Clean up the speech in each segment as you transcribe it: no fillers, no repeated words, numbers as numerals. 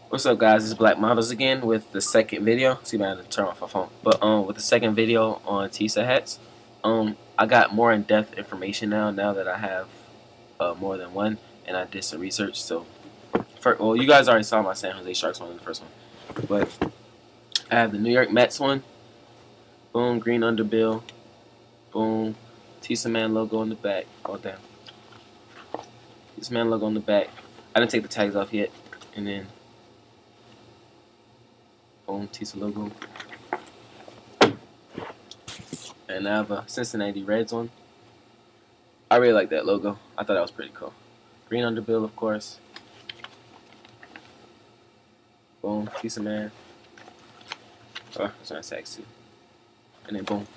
What's up, guys? It's BlacModels again with the second video. See, man, I had to turn off my phone. But with the second video on Tisa hats. I got more in-depth information now that I have more than one, and I did some research. So, well, you guys already saw my San Jose Sharks one in the first one, but I have the New York Mets one. Boom, green underbill. Boom, Tisa Man logo on the back. Oh damn, Tisa Man logo on the back. I didn't take the tags off yet, and then. Boom, Tisa logo. And I have a Cincinnati Reds one. I really like that logo. I thought that was pretty cool. Green underbill, of course. Boom, Tisa Man. Oh, it's not sexy. And then boom.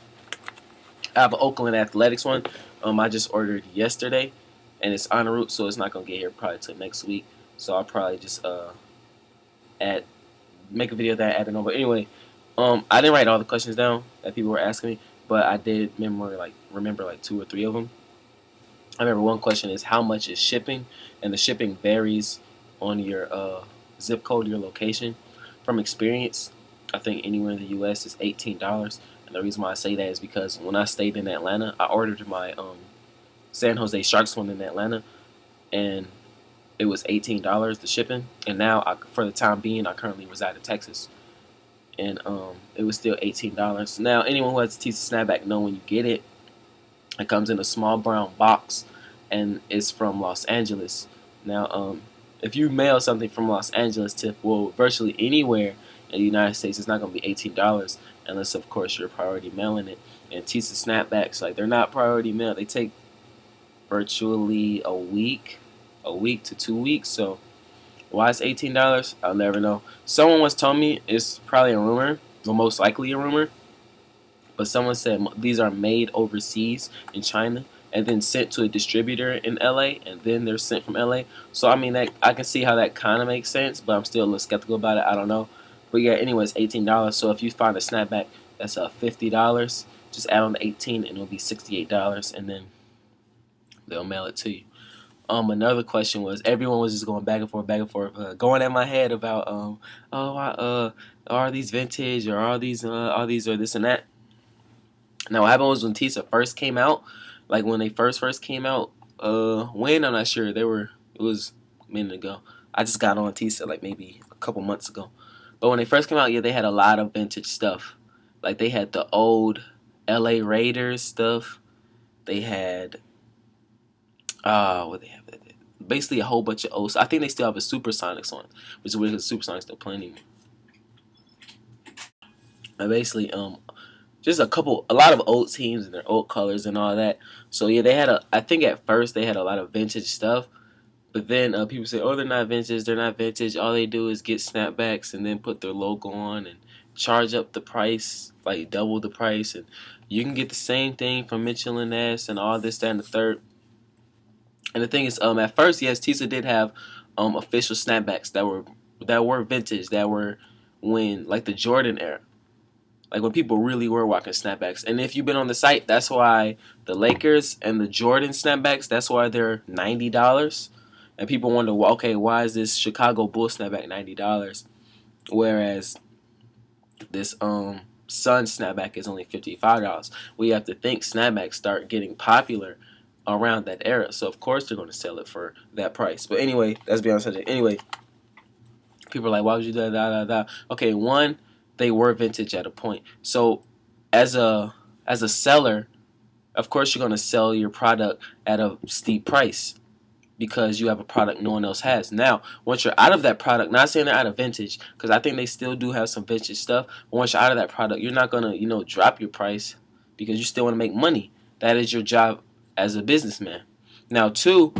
I have an Oakland Athletics one. I just ordered yesterday, and it's en route, so it's not gonna get here probably till next week. So I'll probably just make a video that I added on. But anyway, I didn't write all the questions down that people were asking me, but I did remember like 2 or 3 of them. I remember one question is how much is shipping, and the shipping varies on your zip code, your location. From experience, I think anywhere in the U.S. is $18, and the reason why I say that is because when I stayed in Atlanta, I ordered my San Jose Sharks one in Atlanta, and it was $18 the shipping, and now for the time being I currently reside in Texas, and it was still $18. Now anyone who has a Tisa snapback know when you get it, it comes in a small brown box, and it's from Los Angeles. Now if you mail something from Los Angeles to virtually anywhere in the United States, it's not going to be $18 unless of course you're priority mailing it. And Tisa snapbacks, like, they're not priority mail, they take virtually a week to 2 weeks. So why it's $18, I'll never know. Someone once told me it's probably a rumor, or most likely a rumor, but someone said these are made overseas in China and then sent to a distributor in LA, and then they're sent from LA. So I mean, that I can see how that kind of makes sense, but I'm still a little skeptical about it. I don't know. But yeah, anyways, $18. So if you find a snapback that's $50, just add on the 18 and it'll be $68, and then they'll mail it to you. Another question was, everyone was just going back and forth, going at my head about are these vintage, or are these or this and that. Now what happened was when Tisa first came out, like when they first came out, when I'm not sure, it was a minute ago. I just got on Tisa like maybe a couple months ago. But when they first came out, yeah, they had a lot of vintage stuff. Like they had the old LA Raiders stuff. They had what they have, basically a whole bunch of old. I think they still have a Supersonics one, which is weird because Supersonics don't play anymore. And basically, just a lot of old teams and their old colors and all that. So yeah, they had I think at first they had a lot of vintage stuff, but then people say, oh, they're not vintage, they're not vintage. All they do is get snapbacks and then put their logo on and charge up the price, like double the price, and you can get the same thing from Mitchell and Ness and all this, that, and the third. And the thing is, at first, yes, Tisa did have official snapbacks that were vintage, that were when, like, the Jordan era, like when people really were rocking snapbacks. And if you've been on the site, that's why the Lakers and the Jordan snapbacks, that's why they're $90. And people wonder, well, okay, why is this Chicago Bulls snapback $90, whereas this Sun snapback is only $55? Well, you have to think snapbacks start getting popular around that era, so of course they're going to sell it for that price. But anyway, that's beyond subject. Anyway, people are like, why would you do that? Okay, one, they were vintage at a point. So as a seller, of course you're going to sell your product at a steep price because you have a product no one else has. Now, once you're out of that product, not saying they're out of vintage, because I think they still do have some vintage stuff, but once you're out of that product, you're not going to, drop your price, because you still want to make money. That is your job as a businessman. Now, two,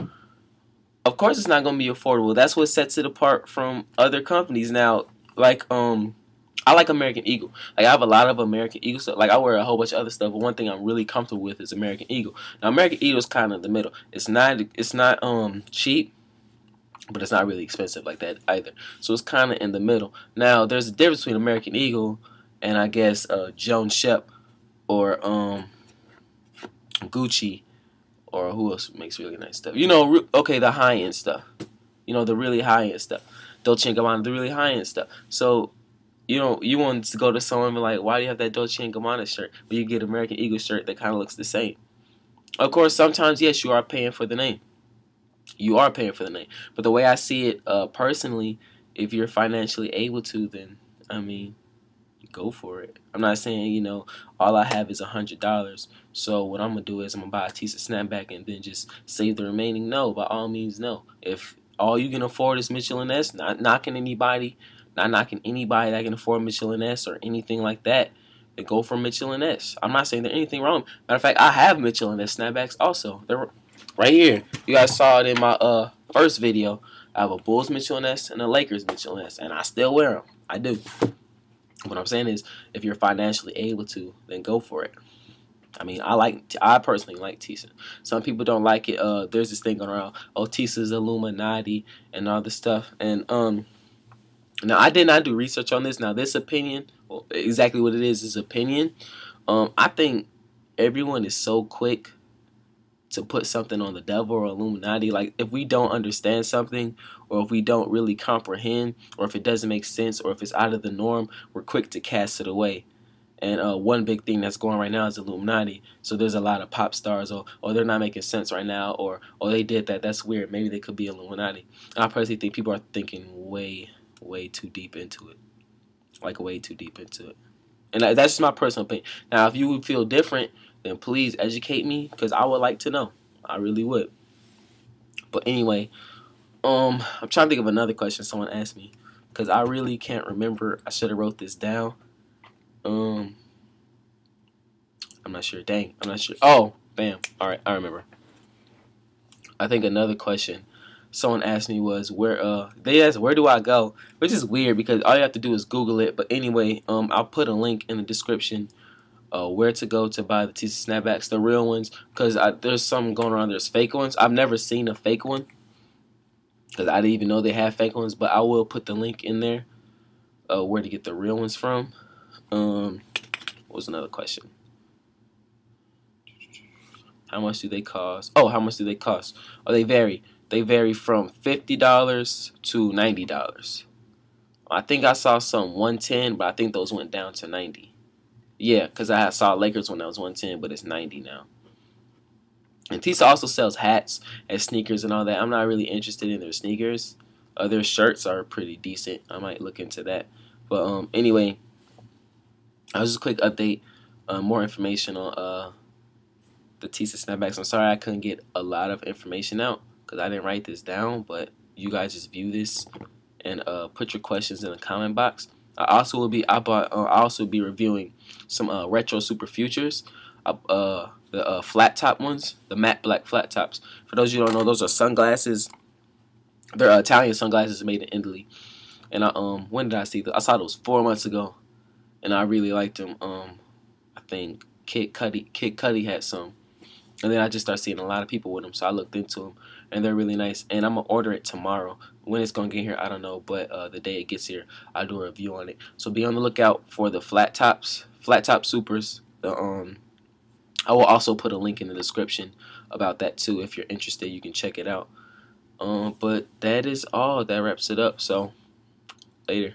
of course it's not going to be affordable. That's what sets it apart from other companies. Now, like, I like American Eagle. Like, I have a lot of American Eagle stuff. Like, I wear a whole bunch of other stuff, but one thing I'm really comfortable with is American Eagle. Now, American Eagle is kind of in the middle. It's not cheap, but it's not really expensive like that either. So it's kind of in the middle. Now, there's a difference between American Eagle and, I guess, Joan Shep or Gucci, or who else makes really nice stuff? Okay, the high-end stuff. The really high-end stuff. Dolce & Gabbana, the really high end stuff. So you want to go to someone and be like, why do you have that Dolce & Gabbana shirt, but you get American Eagle shirt that kind of looks the same? Of course, sometimes yes, you are paying for the name. You are paying for the name, but the way I see it, personally, if you're financially able to, then I mean, go for it. I'm not saying all I have is $100, so what I'm gonna do is I'm gonna buy a Tisa snapback and then just save the remaining. No, by all means, no. If all you can afford is Mitchell and S, not knocking anybody, that can afford Mitchell and S or anything like that, then go for Mitchell and S. I'm not saying there's anything wrong. Matter of fact, I have Mitchell and S snapbacks also. They're right here. You guys saw it in my first video. I have a Bulls Mitchell and S and a Lakers Mitchell and S, and I still wear them. I do. What I'm saying is, if you're financially able to, then go for it. I mean, I personally like Tisa. Some people don't like it. There's this thing going around, oh, Tisa's Illuminati and all this stuff. And now I did not do research on this. Now this opinion, well, exactly what it is opinion. I think everyone is so quick to put something on the devil or Illuminati. Like, if we don't understand something, or if we don't really comprehend, or if it doesn't make sense, or if it's out of the norm, we're quick to cast it away. And one big thing that's going right now is Illuminati. So there's a lot of pop stars, or they're not making sense right now, or they did that, that's weird, maybe they could be Illuminati. And I personally think people are thinking way too deep into it. Like, way too deep into it. And that's just my personal opinion. Now, if you would feel different, then please educate me, because I would like to know. I really would. But anyway, I'm trying to think of another question someone asked me, because I really can't remember. I should have wrote this down. I'm not sure. Dang, I'm not sure. Oh, bam. All right, I remember. I think another question someone asked me was they asked, where do I go? Which is weird, because all you have to do is Google it. But anyway, I'll put a link in the description where to go to buy the Tisa snapbacks, the real ones, because there's some going around. There's fake ones. I've never seen a fake one, because I didn't even know they have fake ones. But I will put the link in there where to get the real ones from. What was another question? How much do they cost? Oh, how much do they cost? Oh, they vary. They vary from $50 to $90. I think I saw some 110, but I think those went down to 90. Yeah, because I saw Lakers one that was 110, but it's 90 now. And Tisa also sells hats and sneakers and all that. I'm not really interested in their sneakers. Their shirts are pretty decent. I might look into that. But anyway, that was just a quick update. More information on the Tisa snapbacks. I'm sorry I couldn't get a lot of information out, because I didn't write this down. But you guys just view this and put your questions in the comment box. I'll also be reviewing some retro super futures, the flat top ones, the matte black flat tops. For those of you who don't know, those are sunglasses. They're Italian sunglasses made in Italy. And when did I see them? I saw those 4 months ago, and I really liked them. I think Kid Cudi had some, and then I just started seeing a lot of people with them, so I looked into them, and they're really nice. And I'm gonna order it tomorrow. When it's gonna get here, I don't know, but the day it gets here, I'll do a review on it. So be on the lookout for the flat top supers. I will also put a link in the description about that too. If you're interested, you can check it out. But that is all. That wraps it up. So later.